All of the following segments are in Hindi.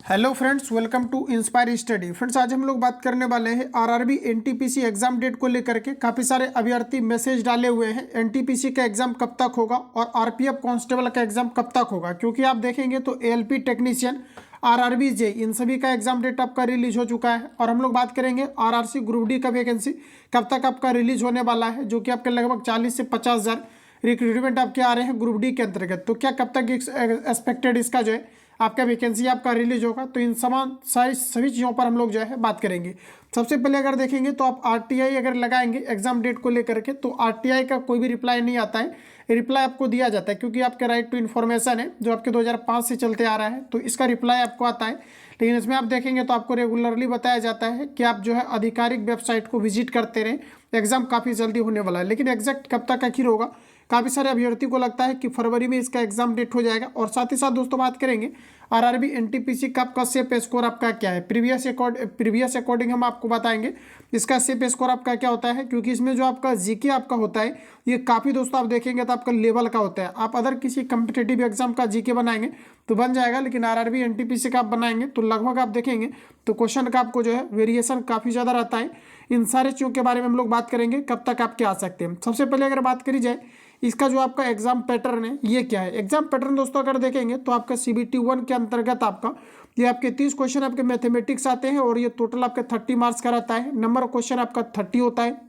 Hello friends, welcome to Inspire Study. Friends, आज हम लोग बात करने वाले हैं आरआरबी एनटीपीसी एग्जाम डेट को लेकर के। काफ़ी सारे अभ्यर्थी मैसेज डाले हुए हैं एनटीपीसी का एग्जाम कब तक होगा और आरपीएफ कांस्टेबल का एग्जाम कब तक होगा, क्योंकि आप देखेंगे तो एएलपी टेक्नीशियन, आरआरबी जे, इन सभी का एग्जाम डेट आपका रिलीज हो चुका है। और हम लोग बात करेंगे आरआरसी ग्रुप डी का वैकेंसी कब तक आपका रिलीज होने वाला है, जो कि आपके लगभग 40 से 50,000 रिक्रूटमेंट आपके आ रहे हैं ग्रुप डी के अंतर्गत। तो क्या कब तक एक्सपेक्टेड इसका जो है आपका वैकेंसी आपका रिलीज होगा, तो इन सभी चीज़ों पर हम लोग जो है बात करेंगे। सबसे पहले अगर देखेंगे तो आप आरटीआई अगर लगाएंगे एग्जाम डेट को लेकर के, तो आरटीआई का कोई भी रिप्लाई नहीं आता है। रिप्लाई आपको दिया जाता है क्योंकि आपके राइट टू इन्फॉर्मेशन है जो आपके 2005 से चलते आ रहा है, तो इसका रिप्लाई आपको आता है। लेकिन इसमें आप देखेंगे तो आपको रेगुलरली बताया जाता है कि आप जो है आधिकारिक वेबसाइट को विजिट करते रहें। एग्जाम काफ़ी जल्दी होने वाला है, लेकिन एग्जैक्ट कब तक आखिर होगा, काफ़ी सारे अभ्यर्थी को लगता है कि फरवरी में इसका एग्जाम डेट हो जाएगा। और साथ ही साथ दोस्तों बात करेंगे आरआरबी एनटीपीसी का सेप स्कोर आपका क्या है, प्रीवियस अकॉर्डिंग हम आपको बताएंगे इसका सेप स्कोर आपका क्या होता है, क्योंकि इसमें जो आपका जीके आपका होता है ये काफ़ी दोस्तों आप देखेंगे तो आपका लेवल का होता है। आप अदर किसी कम्पिटेटिव एग्जाम का जीके बनाएंगे तो बन जाएगा, लेकिन आरआरबी एनटीपीसी का आप बनाएंगे तो लगभग आप देखेंगे तो क्वेश्चन का आपको जो है वेरिएशन काफ़ी ज़्यादा रहता है। इन सारे चीज़ों के बारे में हम लोग बात करेंगे कब तक आपके आ सकते हैं। सबसे पहले अगर बात करी जाए इसका जो आपका एग्जाम पैटर्न है ये क्या है। एग्जाम पैटर्न दोस्तों अगर देखेंगे तो आपका CBT 1 के अंतर्गत आपका ये आपके 30 क्वेश्चन आपके मैथमेटिक्स आते हैं और ये टोटल आपके 30 मार्क्स का रहता है। नंबर ऑफ क्वेश्चन आपका 30 होता है।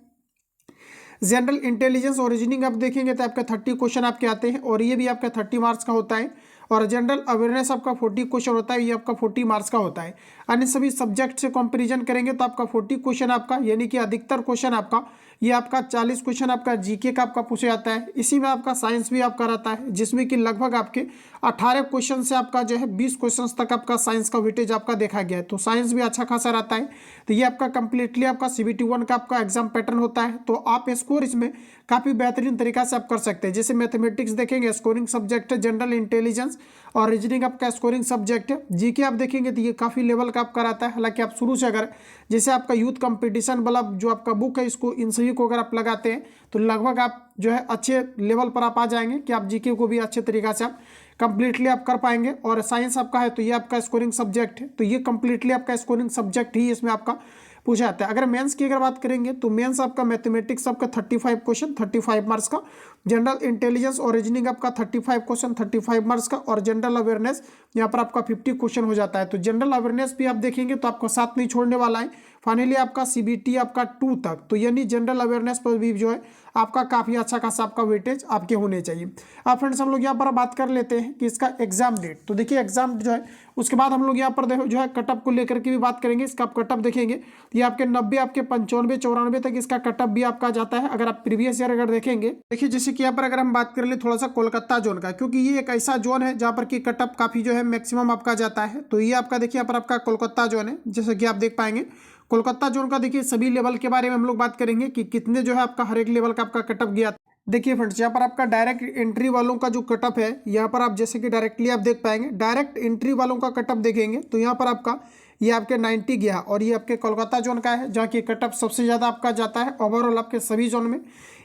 जनरल इंटेलिजेंस और रीजनिंग आप देखेंगे तो आपका 30 क्वेश्चन आपके आते हैं और ये भी आपका 30 मार्क्स का होता है। और जनरल अवेयरनेस आपका 40 क्वेश्चन होता है, ये आपका 40 मार्क्स का होता है। अन्य सभी सब्जेक्ट से कंपैरिजन करेंगे तो आपका 40 क्वेश्चन आपका यानी कि अधिकतर क्वेश्चन आपका ये आपका 40 क्वेश्चन आपका जीके का आपका पूछा जाता है। इसी में आपका साइंस भी आपका रहता है, जिसमें कि लगभग आपके 18 क्वेश्चन से आपका जो है 20 क्वेश्चन तक आपका साइंस का वेटेज आपका देखा गया है, तो साइंस भी अच्छा खासा रहता है। तो ये आपका कंप्लीटली आपका CBT 1 का आपका एग्जाम पैटर्न होता है। तो आप स्कोर इसमें काफ़ी बेहतरीन तरीका से आप कर सकते हैं। जैसे मैथमेटिक्स देखेंगे स्कोरिंग सब्जेक्ट है, जनरल इंटेलिजेंस और रीजनिंग आपका स्कोरिंग सब्जेक्ट है। जीके आप देखेंगे तो ये काफ़ी लेवल का आपका रहता है। हालांकि आप शुरू से अगर जैसे आपका यूथ कंपटीशन वाला जो आपका बुक है इसको इन सभी को अगर आप लगाते हैं तो लगभग आप जो है अच्छे लेवल पर आप आ जाएंगे कि आप जीके को भी अच्छे तरीका से आप कंप्लीटली आप कर पाएंगे। और साइंस आपका है तो ये आपका स्कोरिंग सब्जेक्ट है, तो ये कंप्लीटली आपका स्कोरिंग सब्जेक्ट ही इसमें आपका पूछा जाता है। अगर मेंस की अगर बात करेंगे तो मेंस आपका मैथमेटिक्स आपका 35 क्वेश्चन 35 मार्क्स का, जनरल इंटेलिजेंस और रीजनिंग आपका 35 क्वेश्चन 35 मार्क्स का, और जनरल अवेयरनेस यहाँ पर आपका 50 क्वेश्चन हो जाता है। तो जनरल अवेयरनेस भी आप देखेंगे तो आपको साथ नहीं छोड़ने वाला है। फाइनली आपका CBT आपका 2 तक, तो यानी जनरल अवेयरनेस पर भी जो है आपका काफ़ी अच्छा खासा आपका वेटेज आपके होने चाहिए। अब फ्रेंड्स हम लोग यहाँ पर बात कर लेते हैं कि इसका एग्जाम डेट। तो देखिए एग्जाम जो है उसके बाद हम लोग यहाँ पर जो है कटअप को लेकर के भी बात करेंगे। इसका आप कटअप देखेंगे ये आपके 90 आपके 95 94 तक इसका कटअप भी आपका जाता है। अगर आप प्रीवियस ईयर अगर देखेंगे, देखिए जैसे कि यहाँ पर अगर हम बात कर ले थोड़ा सा कोलकाता जोन का, क्योंकि ये एक ऐसा जोन है जहाँ पर कि कटअप काफ़ी जो है मैक्सिमम आपका जाता है। तो ये आपका देखिए यहाँ पर आपका कोलकाता जोन है, जैसे कि आप देख पाएंगे कोलकाता जोन का। देखिए सभी लेवल के बारे में हम लोग बात करेंगे कि कितने जो है आपका हर एक लेवल का आपका कटअप गया। देखिए फ्रेंड्स यहाँ पर आपका डायरेक्ट एंट्री वालों का जो कटअप है यहाँ पर आप जैसे कि डायरेक्टली आप देख पाएंगे, डायरेक्ट एंट्री वालों का कटअप देखेंगे तो यहाँ पर आपका ये आपके 90 गया और ये आपके कोलकाता जोन का है जहाँ की कटअप सबसे ज़्यादा आपका जाता है ओवरऑल आपके सभी जोन में।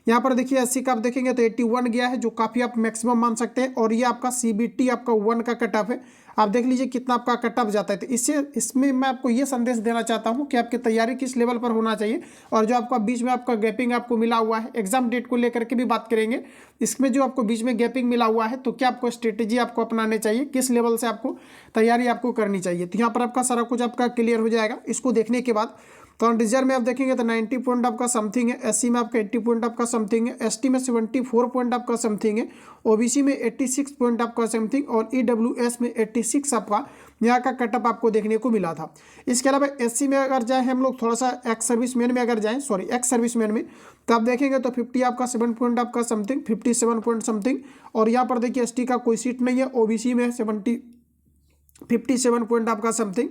यहाँ पर देखिए 80 का आप देखेंगे तो 81 गया है, जो काफ़ी आप मैक्सिमम मान सकते हैं। और ये आपका CBT आपका 1 का कटअप है, आप देख लीजिए कितना आपका कटअप जाता है। तो इसमें मैं आपको ये संदेश देना चाहता हूँ कि आपकी तैयारी किस लेवल पर होना चाहिए। और जो आपका बीच में आपका गैपिंग आपको मिला हुआ है, एग्जाम डेट को लेकर के भी बात करेंगे। इसमें जो आपको बीच में गैपिंग मिला हुआ है तो क्या आपको स्ट्रेटेजी आपको अपनाने चाहिए, किस लेवल से आपको तैयारी आपको करनी चाहिए। तो यहाँ पर आपका सारा कुछ आपका क्लियर हो जाएगा इसको देखने के बाद। तो रिजर्व में आप देखेंगे तो 90 पॉइंट आपका समथिंग है, SC में आपका 80 पॉइंट आपका समथिंग है, ST में 74 पॉइंट आपका समथिंग है, OBC में 86 पॉइंट आपका समथिंग और EWS में 86 आपका यहाँ का कटअप आपको देखने को मिला था। इसके अलावा SC में अगर जाए हम लोग थोड़ा सा एक्स सर्विसमैन में अगर जाएँ एक्स सर्विसमैन में तो आप देखेंगे तो 50 आपका 7 पॉइंट आपका समथिंग 57 पॉइंट समथिंग। और यहाँ पर देखिए ST का कोई सीट नहीं है, OBC में 57 पॉइंट आपका समथिंग,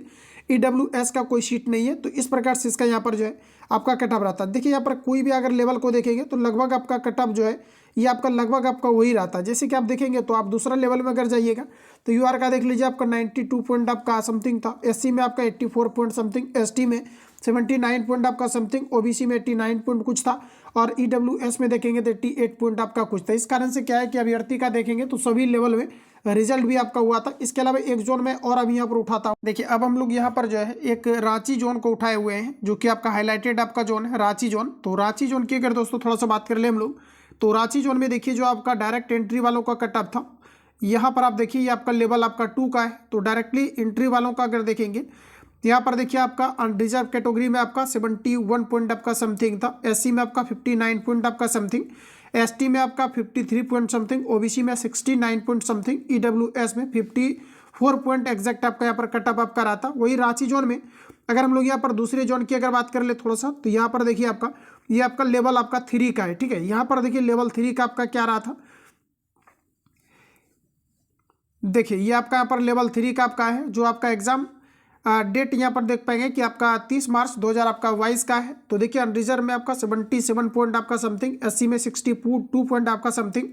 EWS का कोई सीट नहीं है। तो इस प्रकार से इसका यहाँ पर जो है आपका कटअप रहता है। देखिए यहाँ पर कोई भी अगर लेवल को देखेंगे तो लगभग आपका कटअप जो है ये आपका लगभग आपका वही रहता है। जैसे कि आप देखेंगे तो आप दूसरा लेवल में अगर जाइएगा तो UR का देख लीजिए आपका 92 पॉइंट आपका समथिंग था, SC में आपका 84 पॉइंट समथिंग, ST में 79 पॉइंट आपका समथिंग, OBC में 89 पॉइंट कुछ था और EWS में देखेंगे तो 88 पॉइंट आपका कुछ था। इस कारण से क्या है कि अभ्यर्थी का देखेंगे तो सभी लेवल में रिजल्ट भी आपका हुआ था। इसके अलावा एक जोन में और अभी यहाँ पर उठाता हूँ। देखिए अब हम लोग यहाँ पर जो है एक रांची जोन को उठाए हुए हैं, जो कि आपका हाईलाइटेड आपका जोन है रांची जोन। तो रांची जोन की अगर दोस्तों थोड़ा सा बात कर ले हम लोग, तो रांची जोन में देखिए जो आपका डायरेक्ट एंट्री वालों का कट ऑफ था, यहाँ पर आप देखिए ये आपका लेवल आपका 2 का है। तो डायरेक्टली एंट्री वालों का अगर देखेंगे यहाँ पर देखिए आपका अनरिजर्व कैटेगरी में आपका 71 पॉइंट आपका समथिंग था, एससी में आपका 59 पॉइंट आपका समथिंग, एसटी में आपका 53 पॉइंट समथिंग, ओबीसी में 69 पॉइंट समथिंग, ईडब्ल्यूएस में 54 पॉइंट एग्जैक्ट आपका यहाँ पर कट ऑफ आपका रहा था। वही रांची जोन में अगर हम लोग यहाँ पर दूसरे जोन की अगर बात कर ले थोड़ा सा, तो यहाँ पर देखिए आपका ये आपका लेवल आपका 3 का है, ठीक है। यहाँ पर देखिए लेवल 3 का आपका क्या रहा था, देखिए ये आपका यहाँ पर लेवल 3 का आपका है, जो आपका एग्जाम डेट यहाँ पर देख पाएंगे कि आपका 30 मार्च 2022 का है। तो देखिए अनरिजर्व में आपका 77 पॉइंट आपका समथिंग, एससी में 62 पॉइंट आपका समथिंग,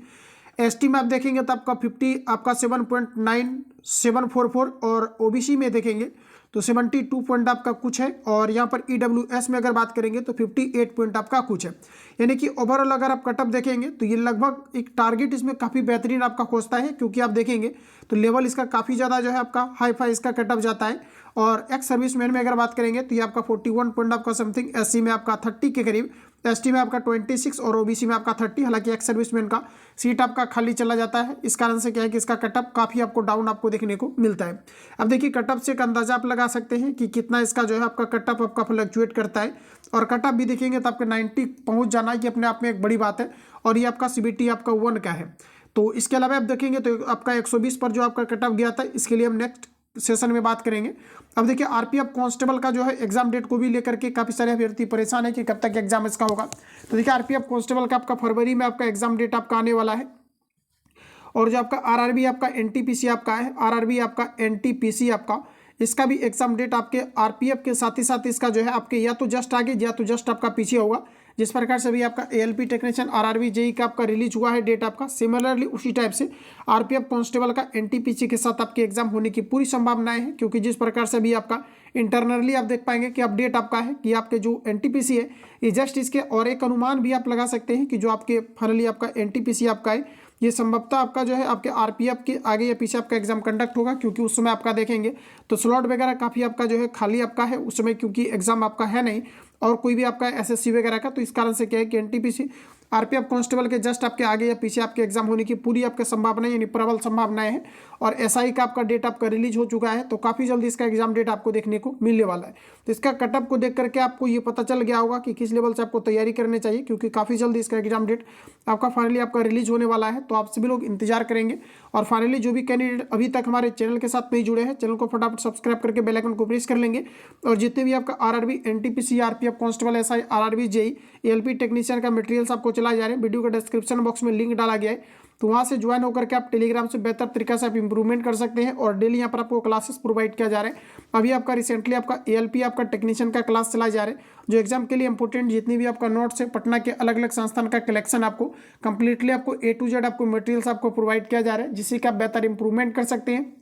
एसटी में आप देखेंगे तो आपका 50 आपका 7.9744 और ओबीसी में देखेंगे तो 72 पॉइंट आपका कुछ है, और यहाँ पर ईडब्ल्यूएस में अगर बात करेंगे तो 58 पॉइंट आपका कुछ है। यानी कि ओवरऑल अगर आप कटअप देखेंगे तो ये लगभग एक टारगेट इसमें काफ़ी बेहतरीन आपका खोजता है, क्योंकि आप देखेंगे तो लेवल इसका काफ़ी ज़्यादा जो है आपका हाई फाई इसका कटअप जाता है। और एक्स सर्विसमैन में अगर बात करेंगे तो ये आपका 41 पॉइंट आपका समथिंग, एससी में आपका 30 के करीब, एसटी में आपका 26 और ओबीसी में आपका 30। हालांकि एक्स सर्विसमैन का सीट आपका खाली चला जाता है, इस कारण से क्या है कि इसका कटअप काफ़ी आपको डाउन आपको देखने को मिलता है। अब देखिए कटअप से एक अंदाजा आप लगा सकते हैं कि कितना इसका जो है आपका कटअप आपका फ्लक्चुएट करता है, और कटअप भी देखेंगे तो आपका 90 पहुँच जाना ये अपने आप में एक बड़ी बात है, और ये आपका सीबीटी आपका 1 का है। तो इसके अलावा आप देखेंगे तो आपका 120 पर जो आपका कटअप गया था, इसके लिए हम नेक्स्ट सेशन में बात करेंगे। अब देखिए आरपीएफ कांस्टेबल का जो है एग्जाम डेट को भी लेकर के काफ़ी सारे अभ्यर्थी परेशान है कि कब तक एग्जाम इसका होगा। तो देखिए आरपीएफ कांस्टेबल का आपका फरवरी में आपका एग्जाम डेट आपका आने वाला है, और जो आपका आरआरबी आपका एनटीपीसी आपका है, आरआरबी आपका एनटीपीसी आपका, इसका भी एग्जाम डेट आपके आरपीएफ के साथ ही साथ इसका जो है आपके या तो जस्ट आगे या तो जस्ट आपका पीछे होगा। जिस प्रकार से भी आपका एएलपी टेक्नीशियन आरआरबी जेई का आपका रिलीज हुआ है डेट आपका, सिमिलरली उसी टाइप से आरपीएफ कांस्टेबल का एनटीपीसी के साथ आपके एग्जाम होने की पूरी संभावनाएं हैं, क्योंकि जिस प्रकार से भी आपका इंटरनली आप देख पाएंगे कि अपडेट आपका है कि आपके जो एनटीपीसी है ये जस्ट इसके और एक अनुमान भी आप लगा सकते हैं कि जो आपके फाइनली आपका एनटीपीसी आपका है ये संभवतः आपका जो है आपके आरपीएफ के आगे या पीछे आपका एग्जाम कंडक्ट होगा, क्योंकि उस समय आपका देखेंगे तो स्लॉट वगैरह काफ़ी आपका जो है खाली आपका है उस समय, क्योंकि एग्जाम आपका है नहीं और कोई भी आपका एसएससी वगैरह का। तो इस कारण से क्या है कि एनटीपीसी आरपीएफ कांस्टेबल के जस्ट आपके आगे या पीछे आपके एग्जाम होने की पूरी आपके संभावना यानी प्रबल संभावनाएं हैं। और एसआई का आपका डेट आपका रिलीज हो चुका है, तो काफ़ी जल्दी इसका एग्जाम डेट आपको देखने को मिलने वाला है। तो इसका कटअप को देख करके आपको ये पता चल गया होगा कि किस लेवल से आपको तैयारी करनी चाहिए, क्योंकि काफ़ी जल्दी इसका एग्जाम डेट आपका फाइनली आपका रिलीज होने वाला है। तो आप सभी लोग इंतजार करेंगे, और फाइनली जो भी कैंडिडेट अभी तक हमारे चैनल के साथ नहीं जुड़े हैं, चैनल को फटाफट सब्सक्राइब करके बेल आइकन को प्रेस कर लेंगे। और जितने भी आपका RRB NTPC RPF constable SI RRB JE ALP technician का मटेरियल्स आपको चलाए जा रहे हैं, वीडियो का डिस्क्रिप्शन बॉक्स में लिंक डाला गया है, तो वहाँ से ज्वाइन होकर के आप टेलीग्राम से बेहतर तरीके से आप इंप्रूवमेंट कर सकते हैं। और डेली यहाँ पर आपको क्लासेस प्रोवाइड किया जा रहा है। अभी आपका रिसेंटली आपका एएलपी आपका टेक्नीशियन का क्लास चलाए जा रहे हैं, जो एग्जाम के लिए इंपॉर्टेंट जितनी भी आपका नोट्स है पटना के अलग अलग संस्थान का कलेक्शन आपको कंप्लीटली आपको A to Z आपको मटेरियल्स आपको प्रोवाइड किया जा रहा है, जिससे कि आप बेहतर इंप्रूवमेंट कर सकते हैं।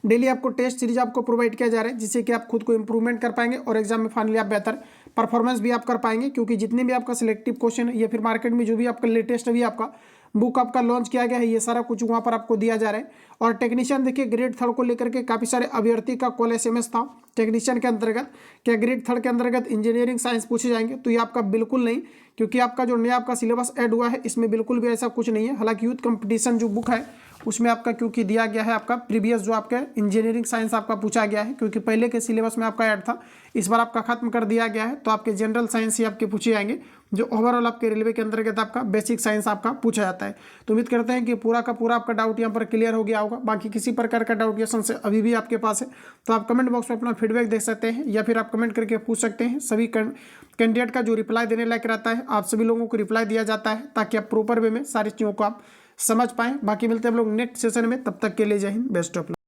डेली आपको टेस्ट सीरीज आपको प्रोवाइड किया जा रहा है, जिससे कि आप खुद को इंप्रूवमेंट कर पाएंगे और एग्जाम में फाइनली आप बेहतर परफॉर्मेंस भी आप कर पाएंगे, क्योंकि जितने भी आपका सिलेक्टिव क्वेश्चन है या फिर मार्केट में जो भी आपका लेटेस्ट अभी आपका बुक आपका लॉन्च किया गया है, ये सारा कुछ वहाँ पर आपको दिया जा रहा है। और टेक्नीशियन देखिए ग्रेड 3 को लेकर के काफ़ी सारे अभ्यर्थी का कॉल एसएमएस था टेक्नीशियन के अंतर्गत, क्या ग्रेड 3 के अंतर्गत इंजीनियरिंग साइंस पूछे जाएंगे, तो ये आपका बिल्कुल नहीं, क्योंकि आपका जो नया आपका सिलेबस ऐड हुआ है इसमें बिल्कुल भी ऐसा कुछ नहीं है। हालांकि यूथ कंपटीशन जो बुक है उसमें आपका क्योंकि दिया गया है आपका प्रीवियस जो आपका इंजीनियरिंग साइंस आपका पूछा गया है, क्योंकि पहले के सिलेबस में आपका ऐड था, इस बार आपका खत्म कर दिया गया है। तो आपके जनरल साइंस ही आपके पूछे जाएंगे, जो ओवरऑल आपके रेलवे के अंतर्गत आपका बेसिक साइंस आपका पूछा जाता है। तो उम्मीद करते हैं कि पूरा का पूरा आपका डाउट यहाँ पर क्लियर हो गया होगा। बाकी किसी प्रकार का डाउट या संशय अभी भी आपके पास है तो आप कमेंट बॉक्स में अपना फीडबैक दे सकते हैं, या फिर आप कमेंट करके पूछ सकते हैं। सभी कैंडिडेट का जो रिप्लाई देने लायक रहता है आप सभी लोगों को रिप्लाई दिया जाता है, ताकि आप प्रॉपर वे में सारी चीज़ों को आप समझ पाएं। बाकी मिलते हैं हम लोग नेक्स्ट सेशन में, तब तक के लिए जय हिंद, बेस्ट ऑफ लक।